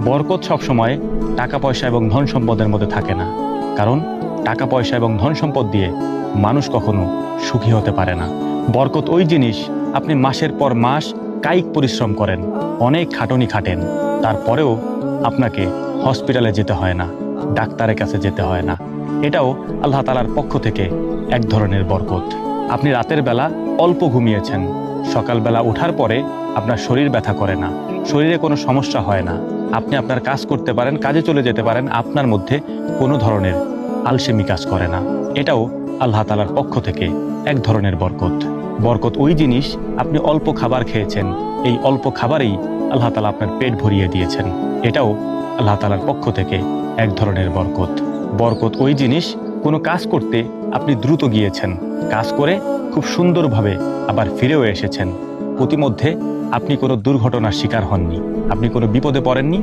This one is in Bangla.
বরকত সবসময় টাকা পয়সা এবং ধন সম্পদের মধ্যে থাকে না, কারণ টাকা পয়সা এবং ধন সম্পদ দিয়ে মানুষ কখনো সুখী হতে পারে না। বরকত ওই জিনিস, আপনি মাসের পর মাস কায়িক পরিশ্রম করেন, অনেক খাটুনি খাটেন, তারপরেও আপনাকে হসপিটালে যেতে হয় না, ডাক্তারের কাছে যেতে হয় না। এটাও আল্লাহ তাআলার পক্ষ থেকে এক ধরনের বরকত। আপনি রাতের বেলা অল্প ঘুমিয়েছেন, সকালবেলা ওঠার পরে আপনার শরীর ব্যথা করে না, শরীরে কোনো সমস্যা হয় না, আপনি আপনার কাজ করতে পারেন, কাজে চলে যেতে পারেন, আপনার মধ্যে কোনো ধরনের আলসেমি কাজ করে না। এটাও আল্লাহ তাআলার পক্ষ থেকে এক ধরনের বরকত। বরকত ওই জিনিস, আপনি অল্প খাবার খেয়েছেন, এই অল্প খাবারেই আল্লাহ তাআলা আপনার পেট ভরিয়ে দিয়েছেন, এটাও আল্লাহ তাআলার পক্ষ থেকে এক ধরনের বরকত। বরকত ওই জিনিস, কোনো কাজ করতে আপনি দ্রুত গিয়েছেন, কাজ করে খুব সুন্দরভাবে আবার ফিরেও এসেছেন, প্রতিমধ্যে আপনি কোনো দুর্ঘটনার শিকার হননি, আপনি কোনো বিপদে পড়েননি।